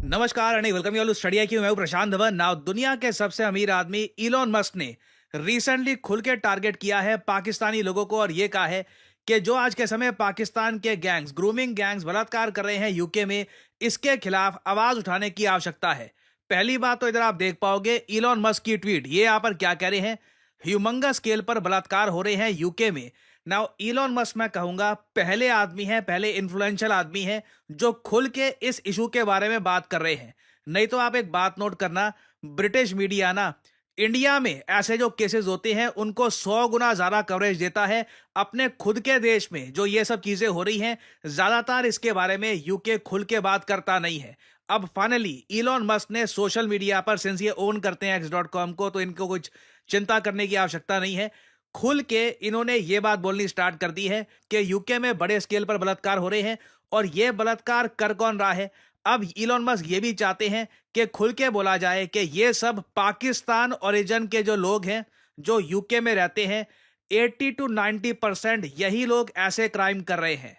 नमस्कार and welcome you all to study IQ। मैं हूं प्रशांत धवन। नाउ दुनिया के सबसे अमीर आदमी इलॉन मस्क ने रिसेंटली खुल के टारगेट किया है पाकिस्तानी लोगों को और ये कहा है कि जो आज के समय पाकिस्तान के गैंग्स, ग्रूमिंग गैंग्स बलात्कार कर रहे हैं यूके में, इसके खिलाफ आवाज उठाने की आवश्यकता है। पहली बात तो इधर आप देख पाओगे इलॉन मस्क की ट्वीट, ये यहाँ पर क्या कह रहे हैं, ह्यूमंगस स्केल पर बलात्कार हो रहे हैं यूके में। नाउ इलॉन मस्क मैं कहूंगा पहले आदमी है, पहले इन्फ्लुएंशियल आदमी है जो खुल के इस इशू के बारे में बात कर रहे हैं। नहीं तो आप एक बात नोट करना, ब्रिटिश मीडिया ना इंडिया में ऐसे जो केसेस होते हैं उनको 100 गुना ज्यादा कवरेज देता है। अपने खुद के देश में जो ये सब चीजें हो रही हैं, ज्यादातर इसके बारे में यूके खुल के बात करता नहीं है। अब फाइनली इलॉन मस्क ने सोशल मीडिया पर, सिंस ये ओन करते हैं x.com को, तो इनको कुछ चिंता करने की आवश्यकता नहीं है। खुल के इन्होंने ये बात बोलनी स्टार्ट कर दी है कि यूके में बड़े स्केल पर बलात्कार हो रहे हैं। और ये बलात्कार कर कौन रहा है? अब इलॉन मस्क ये भी चाहते हैं कि खुल के बोला जाए कि ये सब पाकिस्तान ओरिजिन के जो लोग हैं जो यूके में रहते हैं, 80 to 90% यही लोग ऐसे क्राइम कर रहे हैं।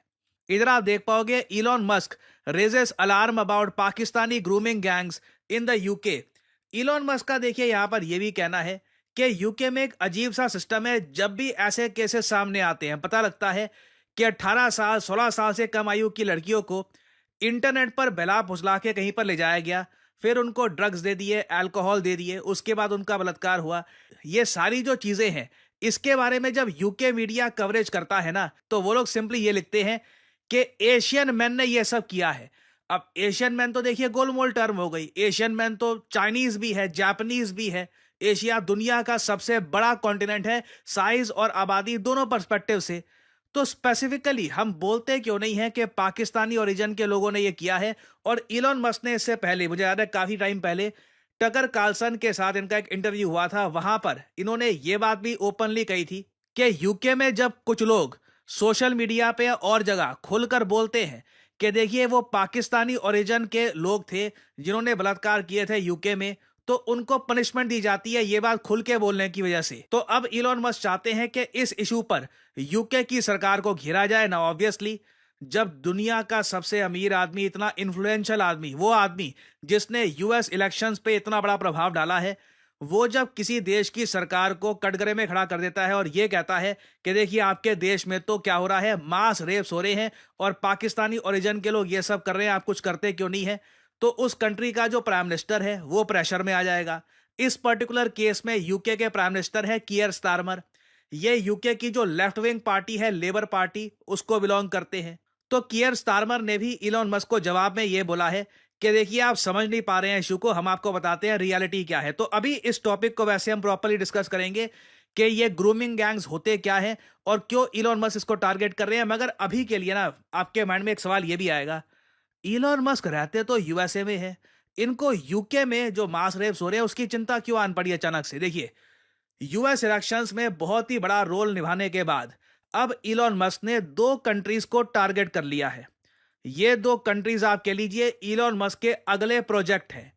इधर आप देख पाओगे Elon Musk raises alarm about Pakistani grooming gangs in the UK. Elon Musk का देखिए यहां पर यह भी कहना है कि यूके में एक अजीब सा सिस्टम है। जब भी ऐसे केसेस सामने आते हैं, पता लगता है कि 18 साल 16 साल से कम आयु की लड़कियों को इंटरनेट पर बहला फुसला के कहीं पर ले जाया गया, फिर उनको ड्रग्स दे दिए, अल्कोहल दे दिए, उसके बाद उनका बलात्कार हुआ। ये सारी जो चीजें हैं, इसके बारे में जब यूके मीडिया कवरेज करता है ना, तो वो लोग सिंपली ये लिखते हैं कि एशियन मैन ने ये सब किया है। अब एशियन मैन तो देखिए गोलमोल टर्म हो गई। एशियन मैन तो चाइनीज भी है, जापानीज भी है। एशिया दुनिया का सबसे बड़ा कॉन्टिनेंट है, साइज और आबादी दोनों पर्सपेक्टिव से। तो स्पेसिफिकली हम बोलते क्यों नहीं है कि पाकिस्तानी ओरिजिन के लोगों ने ये किया है? और इलॉन मस्क ने इससे पहले, मुझे याद है काफी टाइम पहले, टकर कार्लसन के साथ इनका एक इंटरव्यू हुआ था, वहां पर इन्होंने ये बात भी ओपनली कही थी कि यूके में जब कुछ लोग सोशल मीडिया पे और जगह खुलकर बोलते हैं कि देखिए वो पाकिस्तानी ओरिजिन के लोग थे जिन्होंने बलात्कार किए थे यूके में, तो उनको पनिशमेंट दी जाती है, ये बात खुल के बोलने की वजह से। तो अब इलॉन मस्क चाहते हैं कि इस इशू पर यूके की सरकार को घेरा जाए ना। ऑब्वियसली जब दुनिया का सबसे अमीर आदमी, इतना इन्फ्लुएंशियल आदमी, वो आदमी जिसने यूएस इलेक्शंस पे इतना बड़ा प्रभाव डाला है, वो जब किसी देश की सरकार को कटघरे में खड़ा कर देता है और ये कहता है कि देखिए आपके देश में तो क्या हो रहा है, मास रेप्स हो रहे हैं और पाकिस्तानी ओरिजिन के लोग ये सब कर रहे हैं, आप कुछ करते क्यों नहीं है? तो उस कंट्री का जो प्राइम मिनिस्टर है वो प्रेशर में आ जाएगा। इस पर्टिकुलर केस में यूके के प्राइम मिनिस्टर है कियर स्टारमर। ये यूके की जो लेफ्ट विंग पार्टी है, लेबर पार्टी, उसको बिलोंग करते हैं। तो कियर स्टारमर ने भी इलॉन मस्क को जवाब में ये बोला है कि देखिए आप समझ नहीं पा रहे हैं इशू को, हम आपको बताते हैं रियलिटी क्या है। तो अभी इस टॉपिक को वैसे हम प्रॉपर्ली डिस्कस करेंगे कि ये ग्रूमिंग गैंग्स होते क्या हैं और क्यों इलॉन मस्क इसको टारगेट कर रहे हैं। मगर अभी के लिए ना आपके माइंड में एक सवाल ये भी आएगा, इलॉन मस्क रहते तो यूएसए में है, इनको यूके में जो मास रेप्स हो रहे हैं उसकी चिंता क्यों आन पड़ी अचानक से? देखिए यूएस इलेक्शंस में बहुत ही बड़ा रोल निभाने के बाद अब इलॉन मस्क ने दो कंट्रीज को टारगेट कर लिया है। ये दो कंट्रीज आप कह लीजिए इलॉन मस्क के अगले प्रोजेक्ट हैं।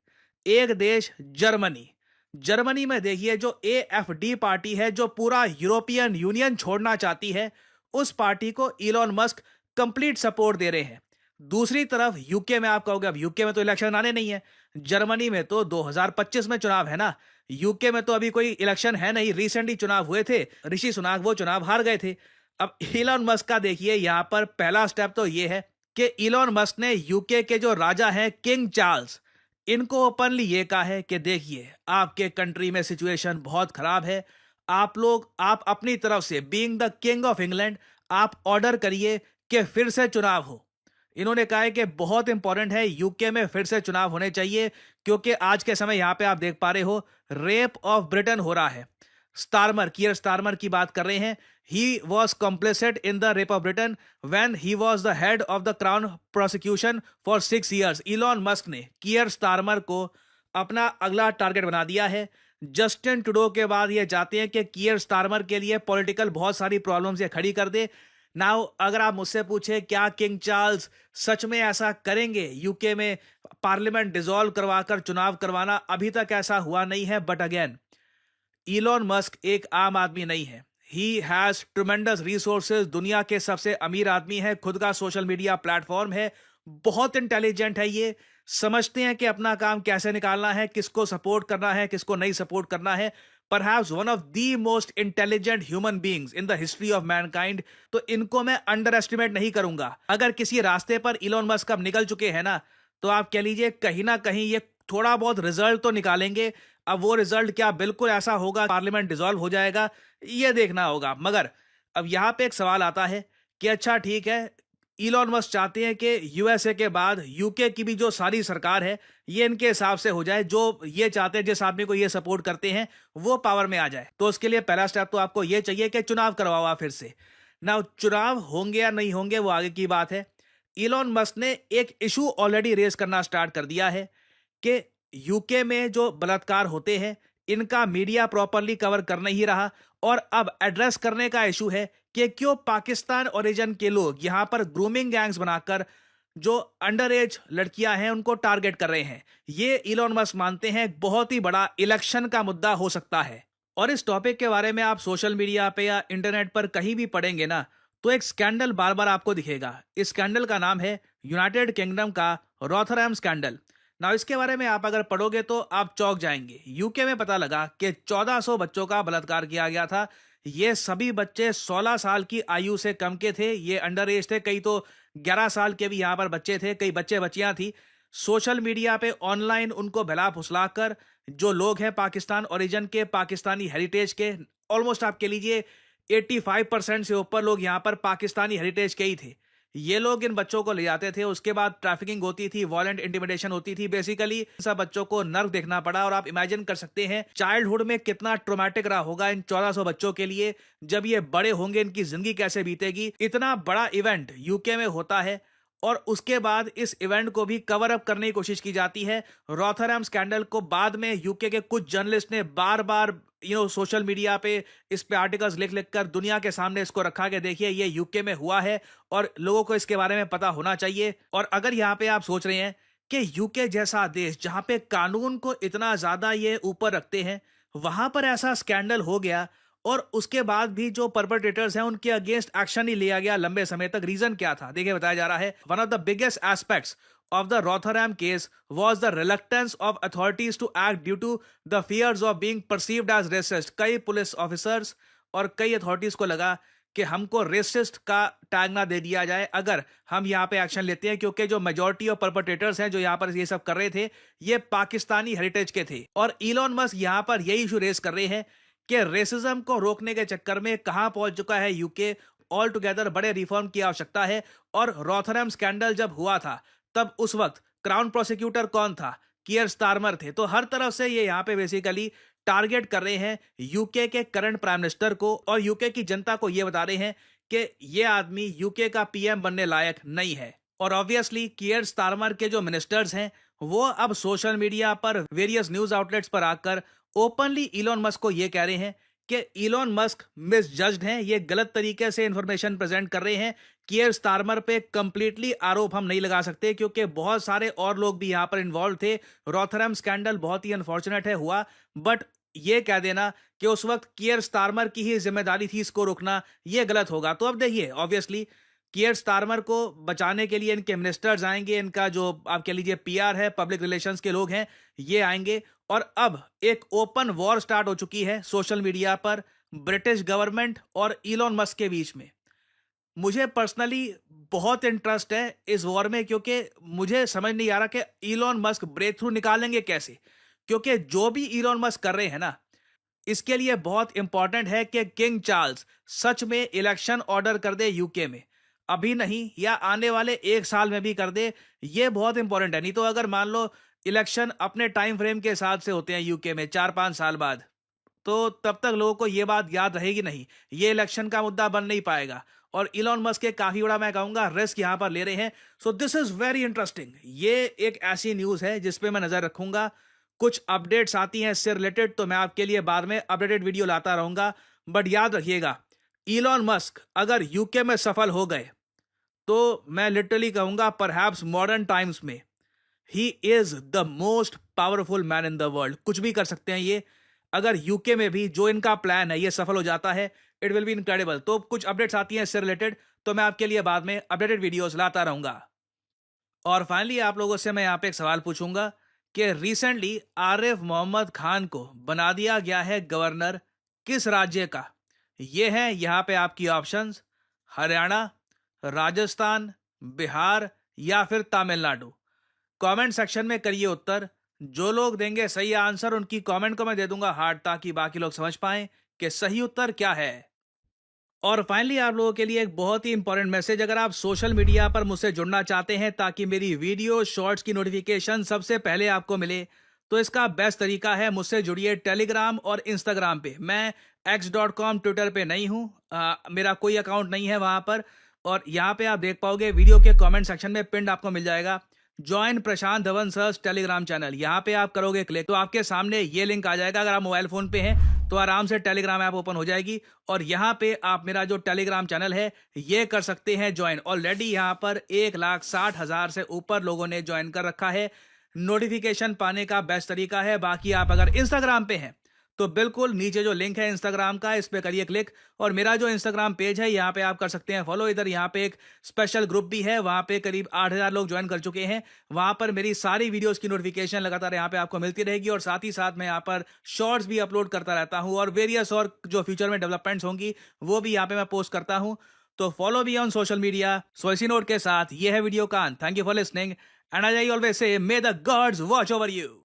एक देश जर्मनी। जर्मनी में देखिए जो AfD पार्टी है जो पूरा यूरोपियन यूनियन छोड़ना चाहती है, उस पार्टी को इलॉन मस्क कंप्लीट सपोर्ट दे रहे हैं। दूसरी तरफ यूके में आप कहोगे अब यूके में तो इलेक्शन आने नहीं है, जर्मनी में तो 2025 में चुनाव है ना, यूके में तो अभी कोई इलेक्शन है नहीं, रिसेंटली चुनाव हुए थे, ऋषि सुनाक वो चुनाव हार गए थे। अब इलॉन मस्क का देखिए यहां पर पहला स्टेप तो ये है कि इलॉन मस्क ने यूके के जो राजा हैं किंग चार्ल्स, इनको ओपनली ये कहा है कि देखिए आपके कंट्री में सिचुएशन बहुत खराब है, आप अपनी तरफ से being the king of England आप ऑर्डर करिए कि फिर से चुनाव हो। इन्होंने कहा है कि बहुत इंपॉर्टेंट है यूके में फिर से चुनाव होने चाहिए, क्योंकि आज के समय यहां पे आप देख पा रहे हो रेप ऑफ ब्रिटेन हो रहा है। स्टारमर, कियर स्टारमर की बात कर रहे हैं। He was complicit in the rape of Britain when he was the head of the crown prosecution for 6 years। Elon Musk ने कियर स्टारमर को अपना अगला टारगेट बना दिया है। जस्टिन ट्रूडो के बाद ये चाहते हैं कि कियर स्टारमर के लिए पॉलिटिकल बहुत सारी प्रॉब्लम्स ये खड़ी कर दे। नाउ अगर आप मुझसे पूछे क्या किंग चार्ल्स सच में ऐसा करेंगे यूके में पार्लियामेंट डिसॉल्व करवाकर चुनाव करवाना, अभी तक ऐसा हुआ नहीं है। बट अगेन इलॉन मस्क एक आम आदमी नहीं है, ही हैज ट्रिमेंडस रिसोर्सेज, दुनिया के सबसे अमीर आदमी है, खुद का सोशल मीडिया प्लेटफॉर्म है, बहुत इंटेलिजेंट है ये। समझते हैं कि अपना काम कैसे निकालना है, किसको सपोर्ट करना है, किसको नहीं सपोर्ट करना है। Perhaps one of the most intelligent human beings in the history of Mankind. तो इनको मैं अंडर एस्टिमेट नहीं करूंगा। अगर किसी रास्ते पर इलोन मस्क अब निकल चुके हैं ना, तो आप कह लीजिए कहीं ना कहीं ये थोड़ा बहुत रिजल्ट तो निकालेंगे। अब वो रिजल्ट क्या बिल्कुल ऐसा होगा पार्लियामेंट डिसॉल्व हो जाएगा, ये देखना होगा। मगर अब यहाँ पे एक सवाल आता है कि अच्छा ठीक है, इलॉन मस्क चाहते हैं कि यूएसए के बाद यूके की भी जो सारी सरकार है ये इनके हिसाब से हो जाए, जो ये चाहते हैं, जिस आदमी को ये सपोर्ट करते हैं वो पावर में आ जाए। तो उसके लिए पहला स्टेप तो आपको ये चाहिए कि चुनाव करवाओ आप फिर से। ना चुनाव होंगे या नहीं होंगे वो आगे की बात है। इलॉन मस्क ने एक इशू ऑलरेडी रेज करना स्टार्ट कर दिया है कि यूके में जो बलात्कार होते हैं इनका मीडिया प्रॉपरली कवर कर नहीं रहा, और अब एड्रेस करने का इशू है कि क्यों पाकिस्तान ओरिजिन के लोग यहां पर ग्रूमिंग गैंग्स बनाकर जो अंडर एज लड़कियां हैं उनको टारगेट कर रहे हैं। ये इलॉन मस्क मानते हैं एक बहुत ही बड़ा इलेक्शन का मुद्दा हो सकता है। और इस टॉपिक के बारे में आप सोशल मीडिया पे या इंटरनेट पर कहीं भी पढ़ेंगे ना, तो एक स्कैंडल बार बार आपको दिखेगा। इस स्कैंडल का नाम है यूनाइटेड किंगडम का रॉथरहैम स्कैंडल। ना इसके बारे में आप अगर पढ़ोगे तो आप चौंक जाएंगे। यूके में पता लगा कि 1400 बच्चों का बलात्कार किया गया था। ये सभी बच्चे 16 साल की आयु से कम के थे, ये अंडर एज थे, कई तो 11 साल के भी यहाँ पर बच्चे थे, कई बच्चे बच्चियां थी। सोशल मीडिया पे ऑनलाइन उनको बहला फुसलाकर जो लोग हैं पाकिस्तान ओरिजिन के, पाकिस्तानी हेरिटेज के, ऑलमोस्ट आप कह लीजिए 85% से ऊपर लोग यहाँ पर पाकिस्तानी हेरिटेज के ही थे। ये लोग इन बच्चों को ले जाते थे, उसके बाद ट्रैफिकिंग होती थी, वायलेंट इंटिमिडेशन होती थी। बेसिकली सब बच्चों को नर्क देखना पड़ा। और आप इमेजिन कर सकते हैं चाइल्डहुड में कितना ट्रोमैटिक रहा होगा इन 1400 बच्चों के लिए। जब ये बड़े होंगे इनकी जिंदगी कैसे बीतेगी। इतना बड़ा इवेंट यूके में होता है और उसके बाद इस इवेंट को भी कवर अप करने की कोशिश की जाती है। रॉथरहैम स्कैंडल को बाद में यूके के कुछ जर्नलिस्ट ने बार बार सोशल मीडिया पे इस पे आर्टिकल्स लिख लिख कर दुनिया के सामने इसको रखा कि देखिए ये यूके में हुआ है और लोगों को इसके बारे में पता होना चाहिए। और अगर यहाँ पे आप सोच रहे हैं कि यूके जैसा देश जहां पे कानून को इतना ज्यादा ये ऊपर रखते हैं, वहां पर ऐसा स्कैंडल हो गया और उसके बाद भी जो परपेट्रेटर्स हैं उनके अगेंस्ट एक्शन नहीं लिया गया लंबे समय तक। रीजन क्या था देखिए, बताया जा रहा है one of the biggest aspects of the Rotherham case was the reluctance of authorities to act due to the fears of being perceived as racist। कई पुलिस ऑफिसर्स और कई अथॉरिटीज को लगा कि हमको रेसिस्ट का टैग ना दे दिया जाए अगर हम यहाँ पे एक्शन लेते हैं, क्योंकि जो मेजॉरिटी ऑफ परपेट्रेटर्स हैं जो यहाँ पर ये सब कर रहे थे ये पाकिस्तानी हेरिटेज के थे। और इलॉन मस्क यहाँ पर यही इशू रेस कर रहे हैं कि रेसिज्म को रोकने के चक्कर में कहां पहुंच चुका है यूके। ऑल टुगेदर बड़े रिफॉर्म की आवश्यकता है। और रॉथरहैम स्कैंडल जब हुआ था तब उस वक्त क्राउन प्रोसिक्यूटर कौन था? कियर स्टारमर थे। तो हर तरफ से ये यहाँ पे बेसिकली टारगेट कर रहे हैं यूके के करंट प्राइम मिनिस्टर को और यूके की जनता को ये बता रहे हैं कि ये आदमी यूके का पीएम बनने लायक नहीं है। और ऑब्वियसली कियर स्टारमर के जो मिनिस्टर्स हैं वो अब सोशल मीडिया पर वेरियस न्यूज आउटलेट्स पर आकर ओपनली इलॉन मस्क को ये कह रहे हैं कि इलॉन मस्क मिसजज्ड हैं, ये गलत तरीके से इंफॉर्मेशन प्रेजेंट कर रहे हैं। कियर स्टारमर पे कंप्लीटली आरोप हम नहीं लगा सकते क्योंकि बहुत सारे और लोग भी यहां पर इन्वॉल्व थे। रॉथरहैम स्कैंडल बहुत ही अनफॉर्चुनेट है हुआ, बट ये कह देना कि उस वक्त कियर स्टारमर की ही जिम्मेदारी थी इसको रोकना, ये गलत होगा। तो अब देखिए ऑब्वियसली कियर स्टारमर को बचाने के लिए इनके मिनिस्टर्स आएंगे, इनका जो आप कह लीजिए पीआर है, पब्लिक रिलेशंस के लोग हैं, ये आएंगे। और अब एक ओपन वॉर स्टार्ट हो चुकी है सोशल मीडिया पर ब्रिटिश गवर्नमेंट और इलॉन मस्क के बीच में। मुझे पर्सनली बहुत इंटरेस्ट है इस वॉर में, क्योंकि मुझे समझ नहीं आ रहा कि इलॉन मस्क ब्रेक थ्रू निकालेंगे कैसे। क्योंकि जो भी इलॉन मस्क कर रहे हैं ना, इसके लिए बहुत इंपॉर्टेंट है कि किंग चार्ल्स सच में इलेक्शन ऑर्डर कर दे यूके में, अभी नहीं या आने वाले 1 साल में भी कर दे। ये बहुत इंपॉर्टेंट है। नहीं तो अगर मान लो इलेक्शन अपने टाइम फ्रेम के हिसाब से होते हैं यूके में 4-5 साल बाद, तो तब तक लोगों को ये बात याद रहेगी नहीं, ये इलेक्शन का मुद्दा बन नहीं पाएगा। और इलॉन मस्क के काफी बड़ा मैं कहूंगा रिस्क यहां पर ले रहे हैं। So this is very interesting. ये एक ऐसी न्यूज है जिसपे मैं नजर रखूंगा। कुछ अपडेट्स आती हैं इससे रिलेटेड तो मैं आपके लिए बाद में अपडेटेड वीडियो लाता रहूंगा। बट याद रखिएगा, इलॉन मस्क अगर यूके में सफल हो गए तो मैं लिटरली कहूंगा परहैप्स मॉडर्न टाइम्स में he is the most powerful man in the world. कुछ भी कर सकते हैं ये। अगर यूके में भी जो इनका प्लान है ये सफल हो जाता है, इट विल बी इनक्रेडिबल। तो कुछ अपडेट्स आती हैं इससे रिलेटेड तो मैं आपके लिए बाद में अपडेटेड वीडियोस लाता रहूंगा। और फाइनली आप लोगों से मैं यहाँ पे एक सवाल पूछूंगा कि रिसेंटली आरिफ मोहम्मद खान को बना दिया गया है गवर्नर किस राज्य का? ये है यहाँ पे आपकी ऑप्शंस: हरियाणा, राजस्थान, बिहार या फिर तमिलनाडु। कमेंट सेक्शन में करिए उत्तर। जो लोग देंगे सही आंसर उनकी कमेंट को मैं दे दूंगा हार्ट, ताकि बाकी लोग समझ पाएं कि सही उत्तर क्या है। और फाइनली आप लोगों के लिए एक बहुत ही इंपॉर्टेंट मैसेज: अगर आप सोशल मीडिया पर मुझसे जुड़ना चाहते हैं ताकि मेरी वीडियो शॉर्ट्स की नोटिफिकेशन सबसे पहले आपको मिले, तो इसका बेस्ट तरीका है मुझसे जुड़िए टेलीग्राम और इंस्टाग्राम पे। मैं x.com ट्विटर पे नहीं हूँ, मेरा कोई अकाउंट नहीं है वहां पर। और यहाँ पे आप देख पाओगे वीडियो के कमेंट सेक्शन में पिंड आपको मिल जाएगा ज्वाइन प्रशांत धवन सर्स टेलीग्राम चैनल। यहाँ पे आप करोगे क्लिक तो आपके सामने ये लिंक आ जाएगा। अगर आप मोबाइल फोन पे हैं तो आराम से टेलीग्राम ऐप ओपन हो जाएगी और यहाँ पे आप मेरा जो टेलीग्राम चैनल है ये कर सकते हैं ज्वाइन। ऑलरेडी यहाँ पर 1,60,000 से ऊपर लोगों ने ज्वाइन कर रखा है। नोटिफिकेशन पाने का बेस्ट तरीका है। बाकी आप अगर इंस्टाग्राम पे हैं तो बिल्कुल नीचे जो लिंक है इंस्टाग्राम का, इस पे करिए क्लिक और मेरा जो इंस्टाग्राम पेज है यहाँ पे आप कर सकते हैं फॉलो। इधर यहाँ पे एक स्पेशल ग्रुप भी है, वहाँ पे करीब 8,000 लोग ज्वाइन कर चुके हैं। वहाँ पर मेरी सारी वीडियोस की नोटिफिकेशन लगातार यहाँ पे आपको मिलती रहेगी और साथ ही साथ मैं यहाँ पर शॉर्ट्स भी अपलोड करता रहता हूँ और वेरियस और जो फ्यूचर में डेवलपमेंट्स होंगी वो भी यहाँ पे मैं पोस्ट करता हूँ। तो फॉलो भी ऑन सोशल मीडिया। सो इसी नोट के साथ ये है वीडियो का अंत। Thank you for listening and I always say may the gods watch over you.